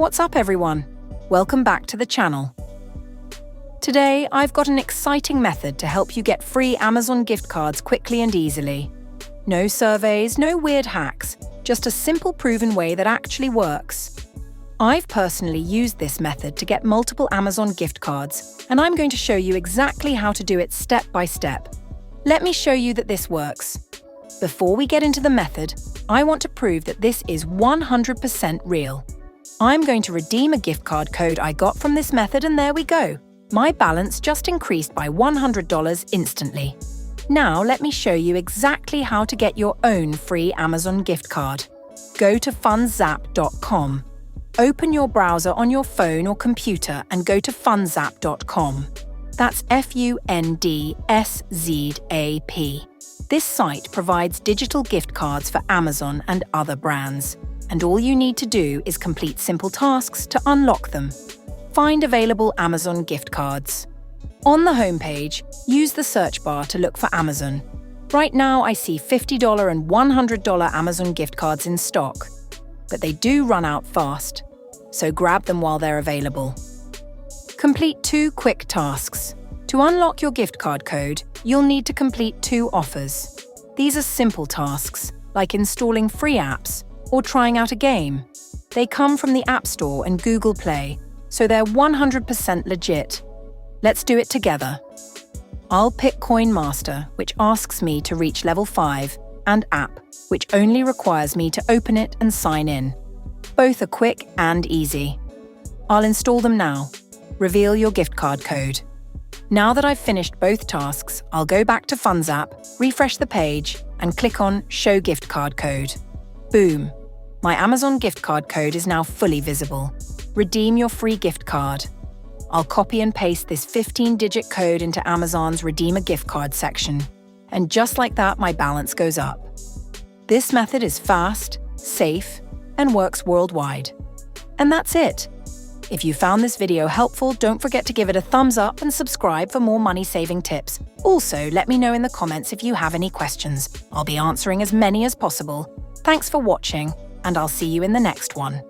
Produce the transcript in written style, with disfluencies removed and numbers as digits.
What's up, everyone? Welcome back to the channel. Today, I've got an exciting method to help you get free Amazon gift cards quickly and easily. No surveys, no weird hacks, just a simple proven way that actually works. I've personally used this method to get multiple Amazon gift cards, and I'm going to show you exactly how to do it step by step. Let me show you that this works. Before we get into the method, I want to prove that this is 100% real. I'm going to redeem a gift card code I got from this method, and there we go. My balance just increased by $100 instantly. Now let me show you exactly how to get your own free Amazon gift card. Go to fundzap.com. Open your browser on your phone or computer and go to fundzap.com. That's FUNDSZAP. This site provides digital gift cards for Amazon and other brands, and all you need to do is complete simple tasks to unlock them. Find available Amazon gift cards. On the homepage, use the search bar to look for Amazon. Right now, I see $50 and $100 Amazon gift cards in stock, but they do run out fast, so grab them while they're available. Complete 2 quick tasks. To unlock your gift card code, you'll need to complete 2 offers. These are simple tasks, like installing free apps or trying out a game. They come from the App Store and Google Play, so they're 100% legit. Let's do it together. I'll pick Coin Master, which asks me to reach level 5, and App, which only requires me to open it and sign in. Both are quick and easy. I'll install them now. Reveal your gift card code. Now that I've finished both tasks, I'll go back to FundzApp, refresh the page, and click on Show Gift Card Code. Boom! My Amazon gift card code is now fully visible. Redeem your free gift card. I'll copy and paste this 15-digit code into Amazon's Redeem a Gift Card section. And just like that, my balance goes up. This method is fast, safe, and works worldwide. And that's it. If you found this video helpful, don't forget to give it a thumbs up and subscribe for more money-saving tips. Also, let me know in the comments if you have any questions. I'll be answering as many as possible. Thanks for watching, and I'll see you in the next one.